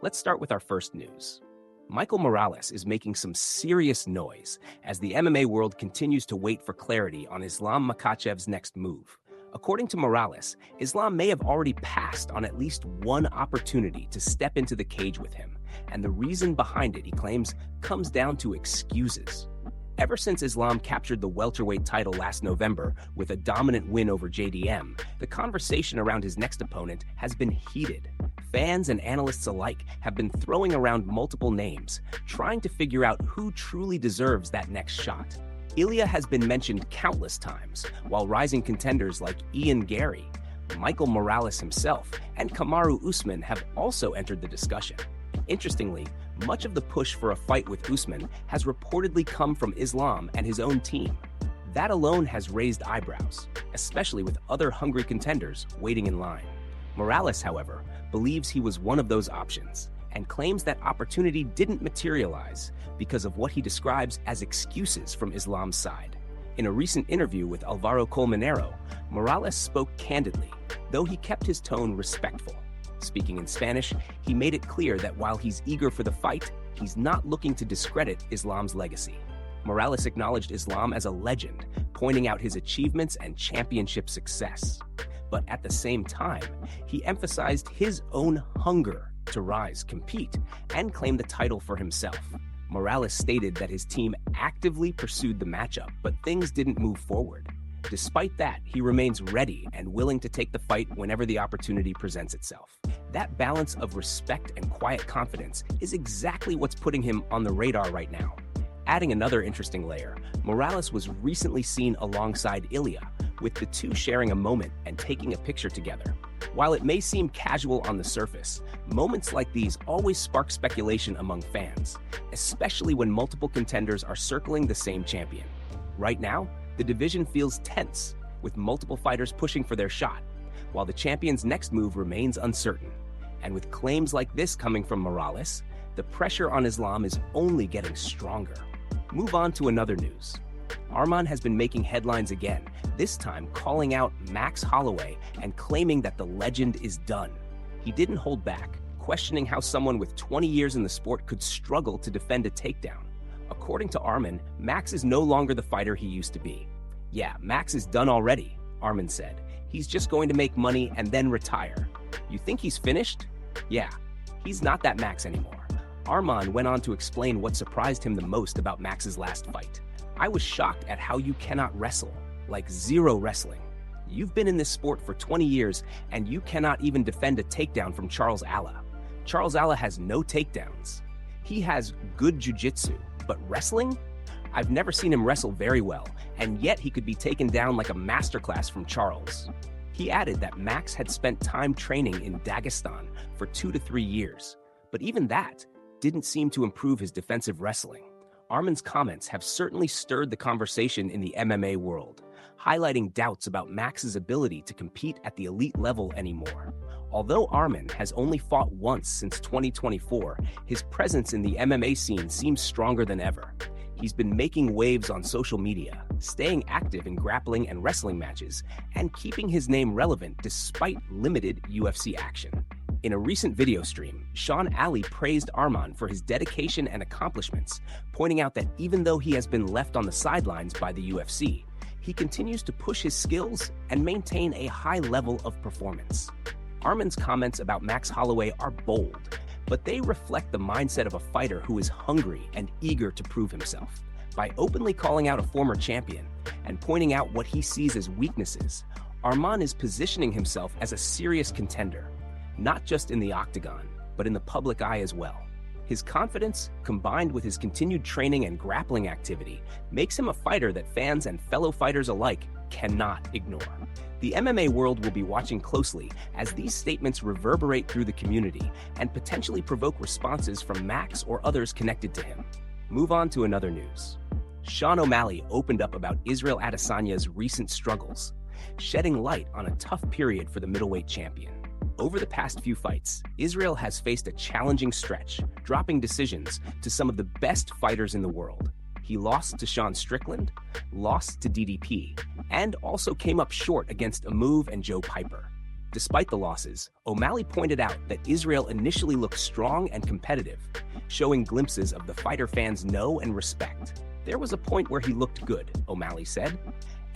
Let's start with our first news. Michael Morales is making some serious noise as the MMA world continues to wait for clarity on Islam Makhachev's next move. According to Morales, Islam may have already passed on at least one opportunity to step into the cage with him, and the reason behind it, he claims, comes down to excuses. Ever since Islam captured the welterweight title last November with a dominant win over JDM, the conversation around his next opponent has been heated. Fans and analysts alike have been throwing around multiple names, trying to figure out who truly deserves that next shot. Ilia has been mentioned countless times, while rising contenders like Ian Gary, Michael Morales himself, and Kamaru Usman have also entered the discussion. Interestingly, much of the push for a fight with Usman has reportedly come from Islam and his own team. That alone has raised eyebrows, especially with other hungry contenders waiting in line. Morales, however, believes he was one of those options and claims that opportunity didn't materialize because of what he describes as excuses from Islam's side. In a recent interview with Alvaro Colmenero, Morales spoke candidly, though he kept his tone respectful. Speaking in Spanish, he made it clear that while he's eager for the fight, he's not looking to discredit Islam's legacy. Morales acknowledged Islam as a legend, pointing out his achievements and championship success. But at the same time, he emphasized his own hunger to rise, compete, and claim the title for himself. Morales stated that his team actively pursued the matchup, but things didn't move forward. Despite that, he remains ready and willing to take the fight whenever the opportunity presents itself. That balance of respect and quiet confidence is exactly what's putting him on the radar right now. Adding another interesting layer, Morales was recently seen alongside Ilia, with the two sharing a moment and taking a picture together. While it may seem casual on the surface, moments like these always spark speculation among fans, especially when multiple contenders are circling the same champion. Right now, the division feels tense, with multiple fighters pushing for their shot, while the champion's next move remains uncertain. And with claims like this coming from Morales, the pressure on Islam is only getting stronger. Move on to another news. Arman has been making headlines again, this time calling out Max Holloway and claiming that the legend is done. He didn't hold back, questioning how someone with 20 years in the sport could struggle to defend a takedown. According to Arman, Max is no longer the fighter he used to be. Yeah, Max is done already, Arman said. He's just going to make money and then retire. You think he's finished? Yeah, he's not that Max anymore. Arman went on to explain what surprised him the most about Max's last fight. I was shocked at how you cannot wrestle, like zero wrestling. You've been in this sport for 20 years and you cannot even defend a takedown from Charles Alla. Charles Alla has no takedowns. He has good jiu-jitsu, but wrestling? I've never seen him wrestle very well, and yet he could be taken down like a masterclass from Charles. He added that Max had spent time training in Dagestan for 2 to 3 years, but even that didn't seem to improve his defensive wrestling. Arman's comments have certainly stirred the conversation in the MMA world, highlighting doubts about Max's ability to compete at the elite level anymore. Although Arman has only fought once since 2024, his presence in the MMA scene seems stronger than ever. He's been making waves on social media, staying active in grappling and wrestling matches, and keeping his name relevant despite limited UFC action. In a recent video stream, Sean Ali praised Arman for his dedication and accomplishments, pointing out that even though he has been left on the sidelines by the UFC, he continues to push his skills and maintain a high level of performance. Arman's comments about Max Holloway are bold, but they reflect the mindset of a fighter who is hungry and eager to prove himself. By openly calling out a former champion and pointing out what he sees as weaknesses, Arman is positioning himself as a serious contender, not just in the octagon, but in the public eye as well. His confidence, combined with his continued training and grappling activity, makes him a fighter that fans and fellow fighters alike cannot ignore. The MMA world will be watching closely as these statements reverberate through the community and potentially provoke responses from Max or others connected to him. Move on to another news. Sean O'Malley opened up about Israel Adesanya's recent struggles, shedding light on a tough period for the middleweight champion. Over the past few fights, Israel has faced a challenging stretch, dropping decisions to some of the best fighters in the world. He lost to Sean Strickland, lost to DDP, and also came up short against Amuv and Joe Piper. Despite the losses, O'Malley pointed out that Israel initially looked strong and competitive, showing glimpses of the fighter fans know and respect. There was a point where he looked good, O'Malley said,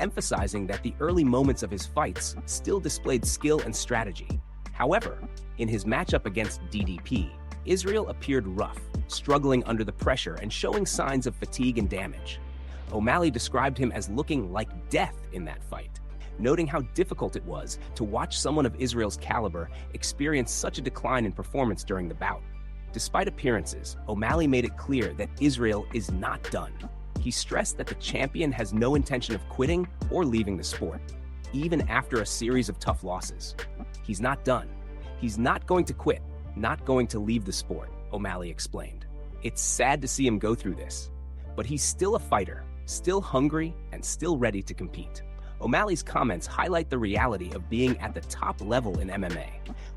emphasizing that the early moments of his fights still displayed skill and strategy. However, in his matchup against DDP, Israel appeared rough, struggling under the pressure and showing signs of fatigue and damage. O'Malley described him as looking like death in that fight, noting how difficult it was to watch someone of Israel's caliber experience such a decline in performance during the bout. Despite appearances, O'Malley made it clear that Israel is not done. He stressed that the champion has no intention of quitting or leaving the sport, even after a series of tough losses. He's not done. He's not going to quit, not going to leave the sport, O'Malley explained. It's sad to see him go through this, but he's still a fighter, still hungry, and still ready to compete. O'Malley's comments highlight the reality of being at the top level in MMA,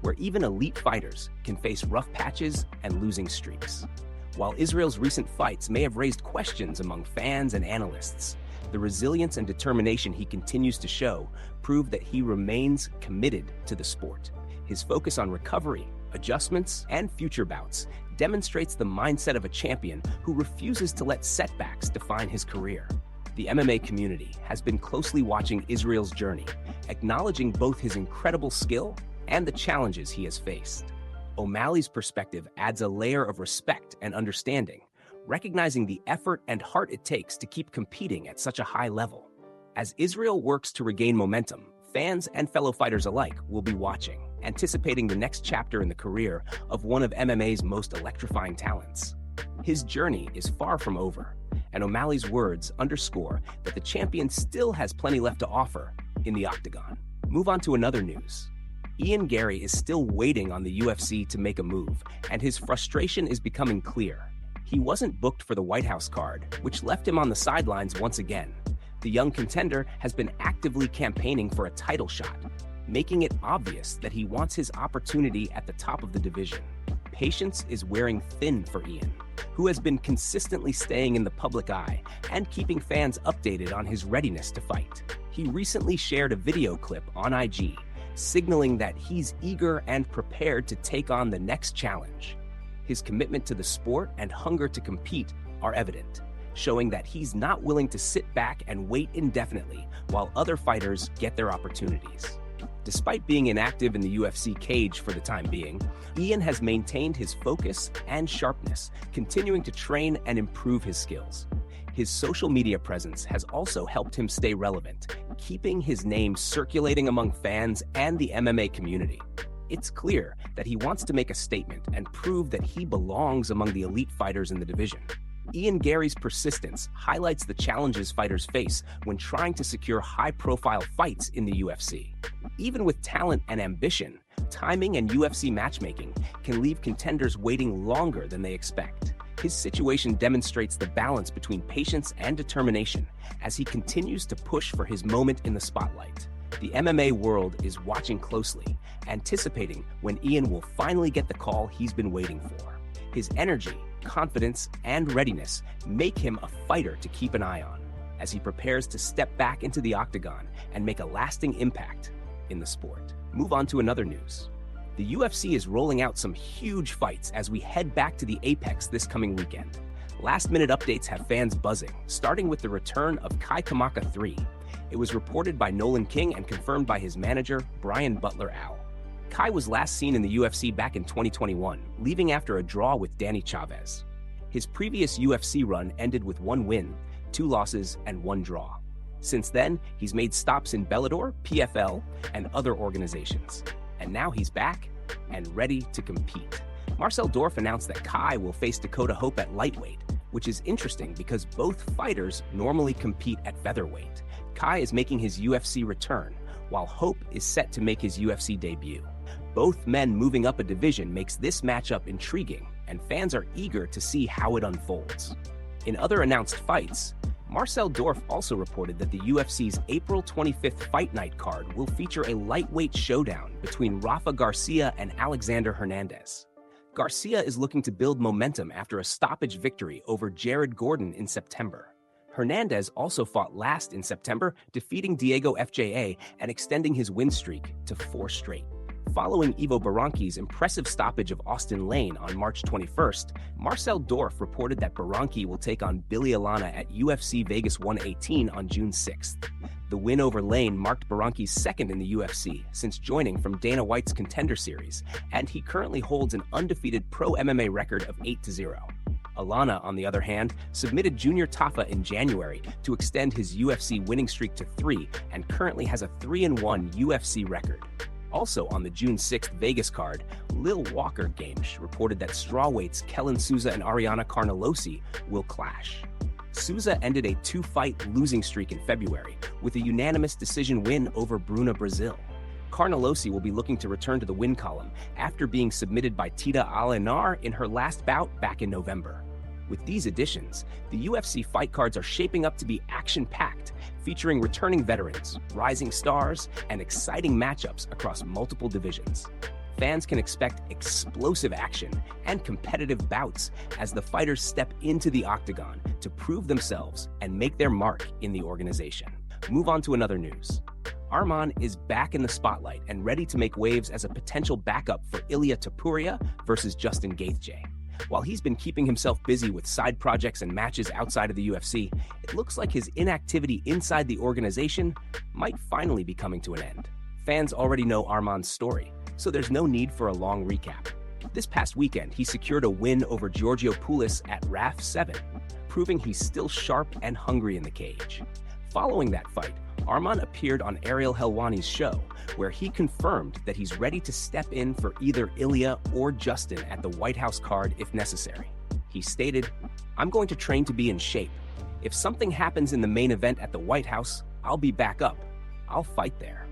where even elite fighters can face rough patches and losing streaks. While Israel's recent fights may have raised questions among fans and analysts, the resilience and determination he continues to show prove that he remains committed to the sport. His focus on recovery, adjustments, and future bouts demonstrates the mindset of a champion who refuses to let setbacks define his career. The MMA community has been closely watching Israel's journey, acknowledging both his incredible skill and the challenges he has faced. O'Malley's perspective adds a layer of respect and understanding, recognizing the effort and heart it takes to keep competing at such a high level. As Israel works to regain momentum, fans and fellow fighters alike will be watching, anticipating the next chapter in the career of one of MMA's most electrifying talents. His journey is far from over, and O'Malley's words underscore that the champion still has plenty left to offer in the octagon. Move on to another news. Ian Garry is still waiting on the UFC to make a move, and his frustration is becoming clear. He wasn't booked for the White House card, which left him on the sidelines once again. The young contender has been actively campaigning for a title shot, making it obvious that he wants his opportunity at the top of the division. Patience is wearing thin for Ian, who has been consistently staying in the public eye and keeping fans updated on his readiness to fight. He recently shared a video clip on IG, signaling that he's eager and prepared to take on the next challenge. His commitment to the sport and hunger to compete are evident, showing that he's not willing to sit back and wait indefinitely while other fighters get their opportunities. Despite being inactive in the UFC cage for the time being, Ian has maintained his focus and sharpness, continuing to train and improve his skills. His social media presence has also helped him stay relevant, keeping his name circulating among fans and the MMA community. It's clear that he wants to make a statement and prove that he belongs among the elite fighters in the division. Ian Garry's persistence highlights the challenges fighters face when trying to secure high-profile fights in the UFC. Even with talent and ambition, timing and UFC matchmaking can leave contenders waiting longer than they expect. His situation demonstrates the balance between patience and determination as he continues to push for his moment in the spotlight. The MMA world is watching closely, anticipating when Ian will finally get the call he's been waiting for. His energy, confidence, and readiness make him a fighter to keep an eye on as he prepares to step back into the octagon and make a lasting impact in the sport. Move on to another news. The UFC is rolling out some huge fights as we head back to the Apex this coming weekend. Last-minute updates have fans buzzing, starting with the return of Kai Kamaka 3. It was reported by Nolan King and confirmed by his manager, Brian Butler Al. Kai was last seen in the UFC back in 2021, leaving after a draw with Danny Chavez. His previous UFC run ended with 1 win, 2 losses, and 1 draw. Since then, he's made stops in Bellator, PFL, and other organizations. And now he's back and ready to compete. Marcel Dorff announced that Kai will face Dakota Hope at lightweight, which is interesting because both fighters normally compete at featherweight. Kai is making his UFC return, while Hope is set to make his UFC debut. Both men moving up a division makes this matchup intriguing, and fans are eager to see how it unfolds. In other announced fights, Marcel Dorff also reported that the UFC's April 25th Fight Night card will feature a lightweight showdown between Rafa Garcia and Alexander Hernandez. Garcia is looking to build momentum after a stoppage victory over Jared Gordon in September. Hernandez also fought last in September, defeating Diego FJA and extending his win streak to 4 straight. Following Ivo Beranqui's impressive stoppage of Austin Lane on March 21st, Marcel Dorff reported that Beranqui will take on Billy Alana at UFC Vegas 118 on June 6th. The win over Lane marked Beranqui's second in the UFC since joining from Dana White's Contender Series, and he currently holds an undefeated pro MMA record of 8-0. Alana, on the other hand, submitted Junior Tafa in January to extend his UFC winning streak to 3 and currently has a 3-1 UFC record. Also on the June 6th Vegas card, Lil Walker Games reported that strawweights Kellen Souza and Ariana Carnelosi will clash. Souza ended a 2-fight losing streak in February with a unanimous decision win over Bruna Brazil. Carnelosi will be looking to return to the win column after being submitted by Tita Alinar in her last bout back in November. With these additions, the UFC fight cards are shaping up to be action-packed, featuring returning veterans, rising stars, and exciting matchups across multiple divisions. Fans can expect explosive action and competitive bouts as the fighters step into the octagon to prove themselves and make their mark in the organization. Move on to another news. Arman is back in the spotlight and ready to make waves as a potential backup for Ilia Topuria versus Justin Gaethje. While he's been keeping himself busy with side projects and matches outside of the UFC, it looks like his inactivity inside the organization might finally be coming to an end. Fans already know Arman's story, so there's no need for a long recap. This past weekend, he secured a win over Giorgio Poulis at RAF 7, proving he's still sharp and hungry in the cage. Following that fight, Arman appeared on Ariel Helwani's show, where he confirmed that he's ready to step in for either Ilia or Justin at the White House card if necessary. He stated, "I'm going to train to be in shape. If something happens in the main event at the White House, I'll be back up. I'll fight there."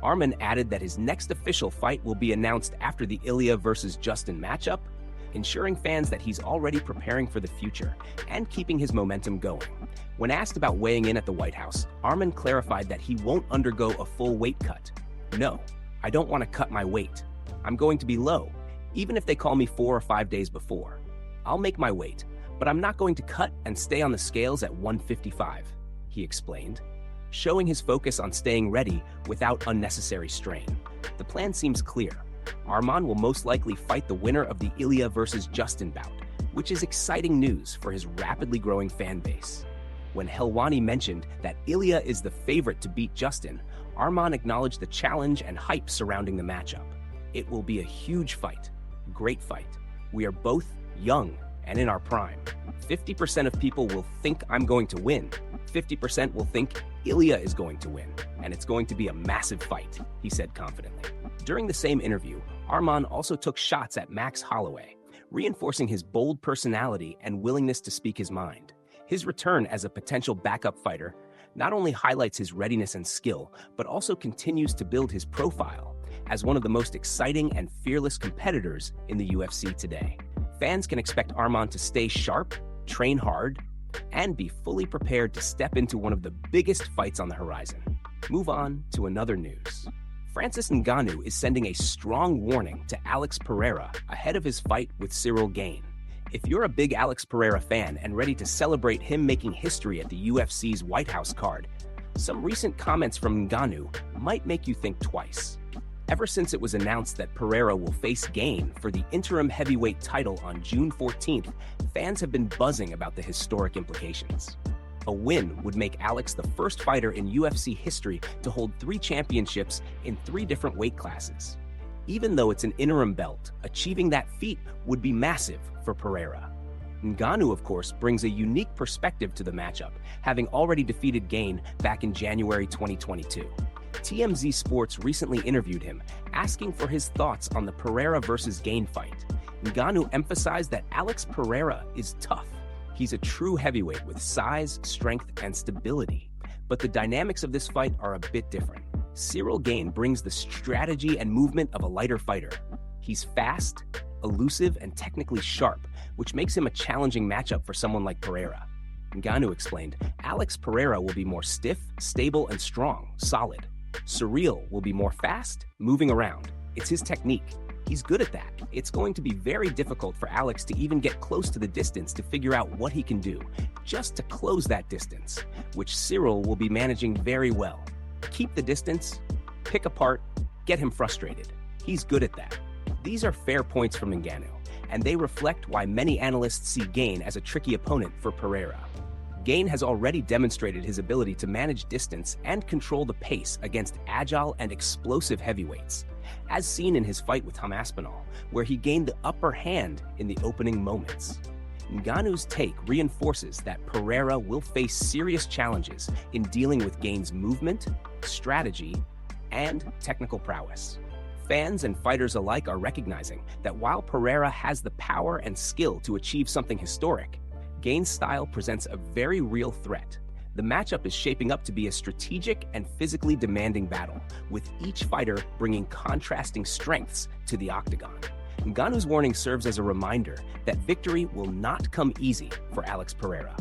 Arman added that his next official fight will be announced after the Ilia versus Justin matchup, ensuring fans that he's already preparing for the future and keeping his momentum going. When asked about weighing in at the White House, Arman clarified that he won't undergo a full weight cut. "No, I don't want to cut my weight. I'm going to be low, even if they call me 4 or 5 days before. I'll make my weight, but I'm not going to cut and stay on the scales at 155, he explained, showing his focus on staying ready without unnecessary strain. The plan seems clear. Arman will most likely fight the winner of the Ilia versus Justin bout, which is exciting news for his rapidly growing fan base. When Helwani mentioned that Ilia is the favorite to beat Justin, Arman acknowledged the challenge and hype surrounding the matchup. "It will be a huge fight. Great fight. We are both young and in our prime. 50% of people will think I'm going to win. 50% will think Ilia is going to win, and it's going to be a massive fight," he said confidently. During the same interview, Arman also took shots at Max Holloway, reinforcing his bold personality and willingness to speak his mind. His return as a potential backup fighter not only highlights his readiness and skill, but also continues to build his profile as one of the most exciting and fearless competitors in the UFC today. Fans can expect Arman to stay sharp, train hard, and be fully prepared to step into one of the biggest fights on the horizon. Move on to another news. Francis Ngannou is sending a strong warning to Alex Pereira ahead of his fight with Cyril Gane. If you're a big Alex Pereira fan and ready to celebrate him making history at the UFC's White House card, some recent comments from Ngannou might make you think twice. Ever since it was announced that Pereira will face Gane for the interim heavyweight title on June 14th, fans have been buzzing about the historic implications. A win would make Alex the first fighter in UFC history to hold 3 championships in 3 different weight classes. Even though it's an interim belt, achieving that feat would be massive for Pereira. Ngannou, of course, brings a unique perspective to the matchup, having already defeated Gane back in January 2022. TMZ Sports recently interviewed him, asking for his thoughts on the Pereira versus Gane fight. Ngannou emphasized that Alex Pereira is tough. He's a true heavyweight with size, strength, and stability. But the dynamics of this fight are a bit different. Cyril Gane brings the strategy and movement of a lighter fighter. He's fast, elusive, and technically sharp, which makes him a challenging matchup for someone like Pereira. Ngannou explained, Alex Pereira will be more stiff, stable, and strong, solid. Cyril will be more fast, moving around. It's his technique. He's good at that. It's going to be very difficult for Alex to even get close to the distance to figure out what he can do, just to close that distance, which Cyril will be managing very well. Keep the distance, pick apart, get him frustrated. He's good at that. These are fair points from Ngannou, and they reflect why many analysts see Gaethje as a tricky opponent for Pereira. Gaethje has already demonstrated his ability to manage distance and control the pace against agile and explosive heavyweights, as seen in his fight with Aspinall, where he gained the upper hand in the opening moments. Ngannou's take reinforces that Pereira will face serious challenges in dealing with Gaethje's movement, strategy, and technical prowess. Fans and fighters alike are recognizing that while Pereira has the power and skill to achieve something historic, Gaethje's style presents a very real threat. The matchup is shaping up to be a strategic and physically demanding battle, with each fighter bringing contrasting strengths to the octagon. Ngannou's warning serves as a reminder that victory will not come easy for Alex Pereira.